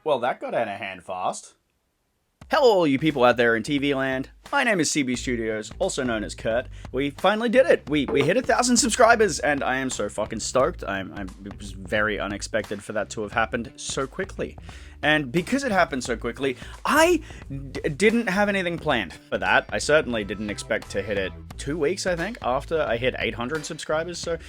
Well, that got out of hand fast. Hello, all you people out there in TV land. My name is CB Studios, also known as Kurt. We finally did it. We hit 1,000 subscribers, and I am so fucking stoked. It was very unexpected for that to have happened so quickly. And because it happened so quickly, I didn't have anything planned for that. I certainly didn't expect to hit it 2 weeks, I think, after I hit 800 subscribers. So,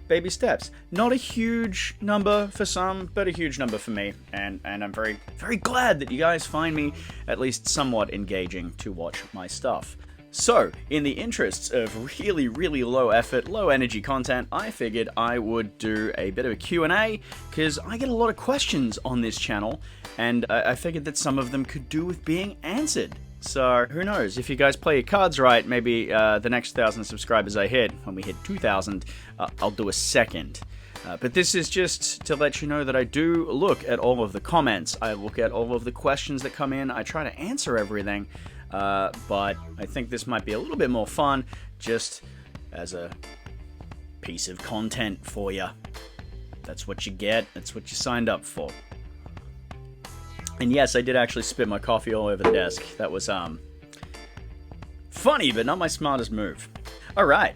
baby steps. Not a huge number for some, but a huge number for me. And I'm very, very glad that you guys find me at least somewhat engaging to watch my stuff. So, in the interests of really, really low effort, low energy content, I figured I would do a bit of a Q&A, because I get a lot of questions on this channel, and I figured that some of them could do with being answered. So, who knows, if you guys play your cards right, maybe the next 1,000 subscribers I hit, when we hit 2,000, I'll do a second. But this is just to let you know that I do look at all of the comments, I look at all of the questions that come in, I try to answer everything, but I think this might be a little bit more fun, just as a piece of content for you. That's what you get, that's what you signed up for. And yes, I did actually spit my coffee all over the desk. That was, funny, but not my smartest move. Alright.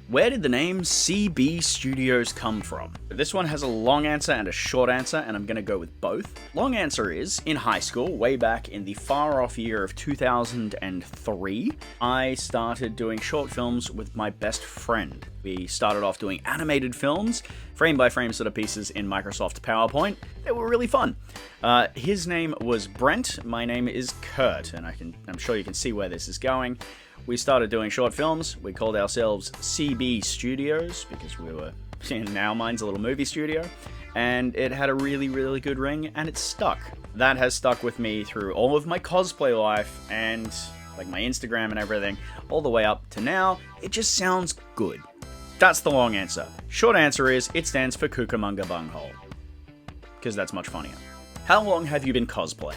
Where did the name CB Studios come from? This one has a long answer and a short answer, and I'm going to go with both. Long answer is, in high school, way back in the far-off year of 2003, I started doing short films with my best friend. We started off doing animated films, frame-by-frame sort of pieces in Microsoft PowerPoint. They were really fun. His name was Brent, my name is Kurt, and I'm sure you can see where this is going. We started doing short films. We called ourselves CB Studios because we were, in our minds, a little movie studio. And it had a really, really good ring, and it stuck. That has stuck with me through all of my cosplay life and like my Instagram and everything, all the way up to now. It just sounds good. That's the long answer. Short answer is, it stands for Cucamonga Bunghole. Because that's much funnier. How long have you been cosplaying?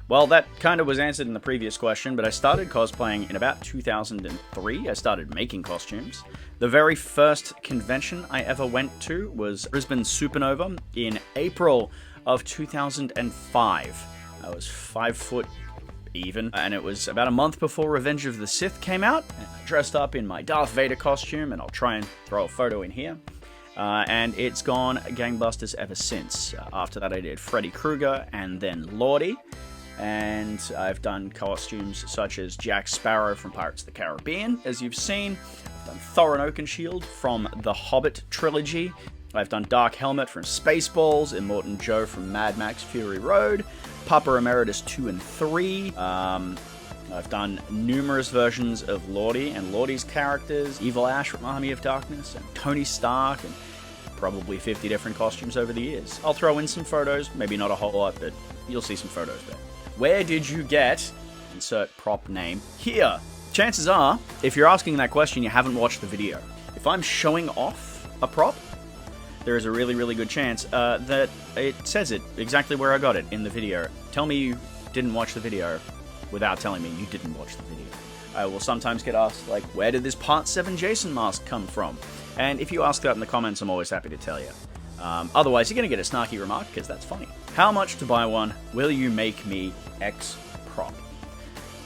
Well, that kind of was answered in the previous question, but I started cosplaying in about 2003. I started making costumes. The very first convention I ever went to was Brisbane Supernova in April of 2005. I was 5 foot even, and it was about a month before Revenge of the Sith came out. And I dressed up in my Darth Vader costume, and I'll try and throw a photo in here. And it's gone gangbusters ever since. After that, I did Freddy Krueger and then Lordy. And I've done costumes such as Jack Sparrow from Pirates of the Caribbean, as you've seen. I've done Thorin Oakenshield from the Hobbit trilogy. I've done Dark Helmet from Spaceballs, Immortan Joe from Mad Max Fury Road, Papa Emeritus 2 and 3. I've done numerous versions of Lordy and Lordy's characters, Evil Ash from Army of Darkness, and Tony Stark, and probably 50 different costumes over the years. I'll throw in some photos, maybe not a whole lot, but you'll see some photos there. Where did you get, insert prop name, here? Chances are, if you're asking that question, you haven't watched the video. If I'm showing off a prop, there is a really, really good chance that it says it exactly where I got it in the video. Tell me you didn't watch the video without telling me you didn't watch the video. I will sometimes get asked, like, where did this Part 7 Jason mask come from? And if you ask that in the comments, I'm always happy to tell you. Otherwise, you're going to get a snarky remark, because that's funny. How much to buy one? Will you make me X prop?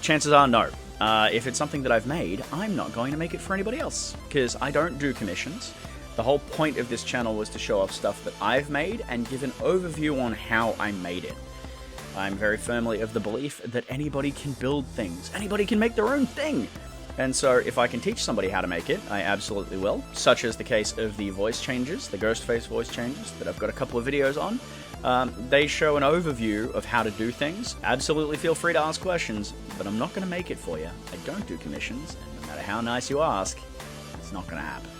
Chances are no. If it's something that I've made, I'm not going to make it for anybody else, because I don't do commissions. The whole point of this channel was to show off stuff that I've made and give an overview on how I made it. I'm very firmly of the belief that anybody can build things. Anybody can make their own thing. And so if I can teach somebody how to make it, I absolutely will, such as the case of the voice changes, the Ghostface voice changes that I've got a couple of videos on. They show an overview of how to do things. Absolutely feel free to ask questions, but I'm not going to make it for you. I don't do commissions, and no matter how nice you ask, it's not going to happen.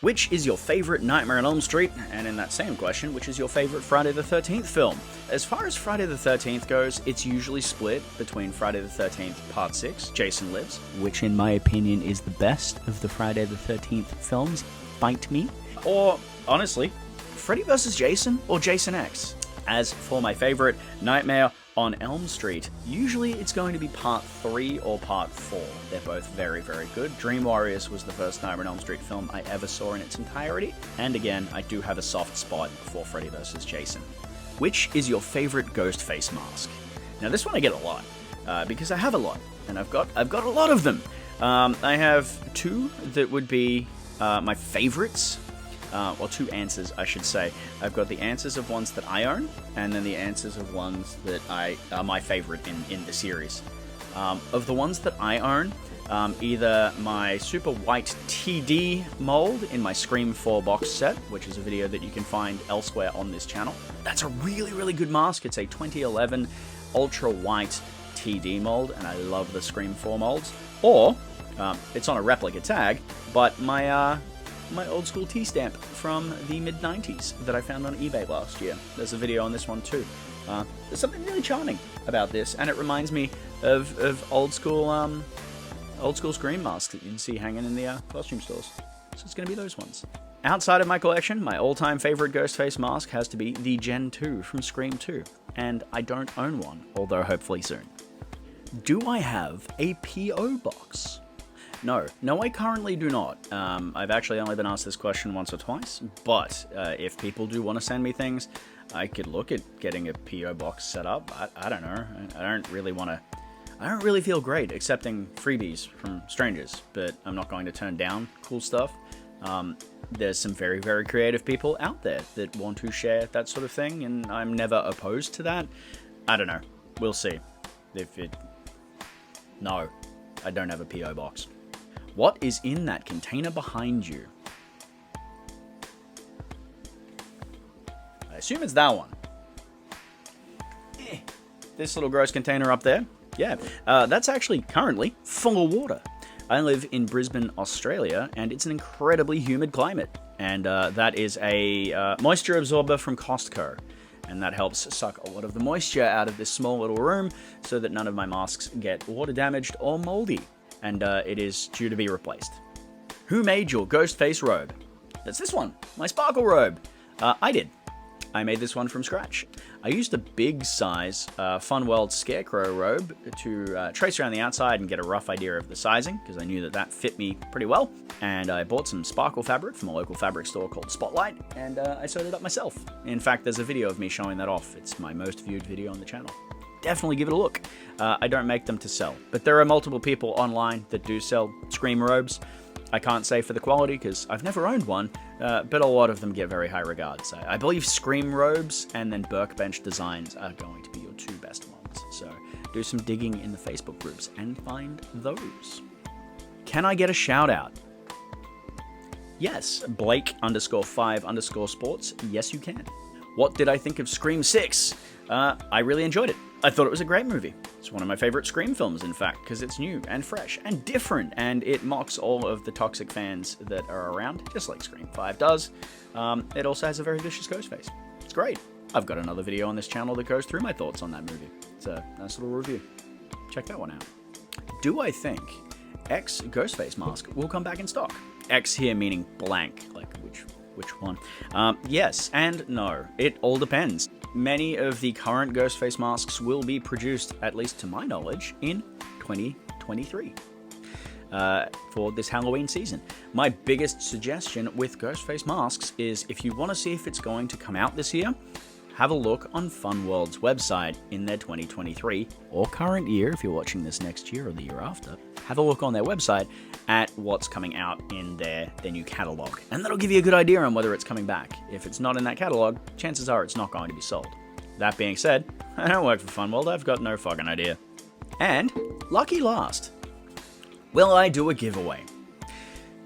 Which is your favorite Nightmare on Elm Street? And in that same question, which is your favorite Friday the 13th film? As far as Friday the 13th goes, it's usually split between Friday the 13th Part 6, Jason Lives, which in my opinion is the best of the Friday the 13th films, fight me, or, honestly, Freddy vs. Jason or Jason X. As for my favorite Nightmare on Elm Street, usually it's going to be Part 3 or Part 4. They're both very, very good. Dream Warriors was the first Nightmare on Elm Street film I ever saw in its entirety, and again, I do have a soft spot for Freddy vs. Jason. Which is your favorite ghost face mask? Now this one I get a lot, because I have a lot, and I've got a lot of them. I have two that would be my favorites. Or two answers, I should say. I've got the answers of ones that I own, and then the answers of ones that are my favorite in the series. Of the ones that I own, either my super white TD mold in my Scream 4 box set, which is a video that you can find elsewhere on this channel. That's a really, really good mask. It's a 2011 ultra white TD mold, and I love the Scream 4 molds. Or, it's on a replica tag, but my old school T-stamp from the mid-90s that I found on eBay last year. There's a video on this one too. There's something really charming about this, and it reminds me of old school Scream masks that you can see hanging in the costume stores. So it's going to be those ones. Outside of my collection, my all-time favorite Ghostface mask has to be the Gen 2 from Scream 2, and I don't own one, although hopefully soon. Do I have a P.O. box? No, I currently do not. I've actually only been asked this question once or twice, but if people do want to send me things, I could look at getting a P.O. box set up. I don't know. I don't really feel great accepting freebies from strangers, but I'm not going to turn down cool stuff. There's some very, very creative people out there that want to share that sort of thing, and I'm never opposed to that. I don't know. We'll see. No, I don't have a P.O. box. What is in that container behind you? I assume it's that one. This little gross container up there? Yeah, that's actually currently full of water. I live in Brisbane, Australia, and it's an incredibly humid climate. And that is a moisture absorber from Costco. And that helps suck a lot of the moisture out of this small little room so that none of my masks get water damaged or moldy. And it is due to be replaced. Who made your ghost face robe? That's this one, my sparkle robe. I did. I made this one from scratch. I used a big size Fun World Scarecrow robe to trace around the outside and get a rough idea of the sizing, because I knew that fit me pretty well. And I bought some sparkle fabric from a local fabric store called Spotlight, and I sewed it up myself. In fact, there's a video of me showing that off. It's my most viewed video on the channel. Definitely give it a look. I don't make them to sell, but there are multiple people online that do sell Scream robes. I can't say for the quality because I've never owned one, but a lot of them get very high regards. I believe Scream robes and then Workbench Designs are going to be your two best ones. So do some digging in the Facebook groups and find those. Can I get a shout out? Yes, Blake_5_sports. Yes, you can. What did I think of Scream 6? I really enjoyed it. I thought it was a great movie. It's one of my favorite Scream films, in fact, because it's new and fresh and different, and it mocks all of the toxic fans that are around, just like Scream 5 does. It also has a very vicious ghost face. It's great. I've got another video on this channel that goes through my thoughts on that movie. It's a nice little review. Check that one out. Do I think X Ghostface mask will come back in stock? X here meaning blank, like which one? Yes and no. It all depends. Many of the current Ghostface masks will be produced, at least to my knowledge, in 2023 for this Halloween season. My biggest suggestion with Ghostface masks is if you want to see if it's going to come out this year, have a look on Funworld's website in their 2023 or current year, if you're watching this next year or the year after. Have a look on their website at what's coming out in their new catalog, and that'll give you a good idea on whether it's coming back. If it's not in that catalog, chances are it's not going to be sold. That being said, I don't work for Funworld, I've got no fucking idea. And, lucky last, will I do a giveaway?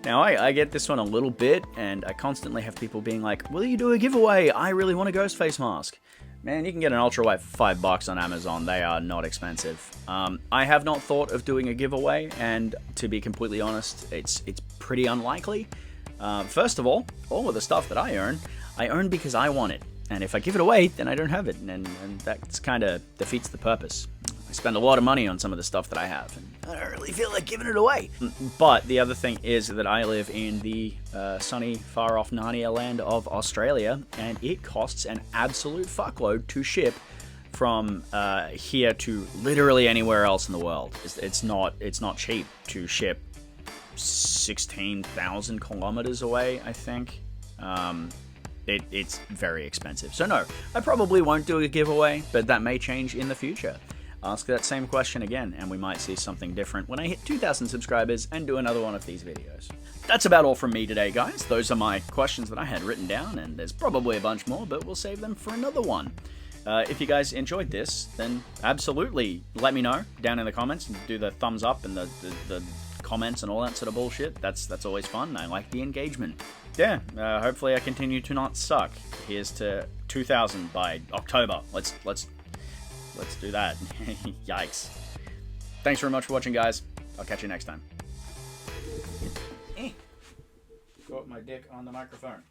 Now, I get this one a little bit, and I constantly have people being like, will you do a giveaway? I really want a Ghostface mask. Man, you can get an ultra white for $5 on Amazon. They are not expensive. I have not thought of doing a giveaway, and to be completely honest, it's pretty unlikely. First of all of the stuff that I earn because I want it. And if I give it away, then I don't have it, and that kind of defeats the purpose. I spend a lot of money on some of the stuff that I have, and I don't really feel like giving it away. But the other thing is that I live in the sunny, far-off Narnia land of Australia, and it costs an absolute fuckload to ship from here to literally anywhere else in the world. It's not cheap to ship 16,000 kilometers away, I think. it's very expensive. So no, I probably won't do a giveaway, but that may change in the future. Ask that same question again, and we might see something different when I hit 2,000 subscribers and do another one of these videos. That's about all from me today, guys. Those are my questions that I had written down, and there's probably a bunch more, but we'll save them for another one. If you guys enjoyed this, then absolutely let me know down in the comments, and do the thumbs up and the comments and all that sort of bullshit. That's always fun. I like the engagement. Yeah, hopefully I continue to not suck. Here's to 2,000 by October. Let's do that. Yikes. Thanks very much for watching, guys. I'll catch you next time. Got my dick on the microphone.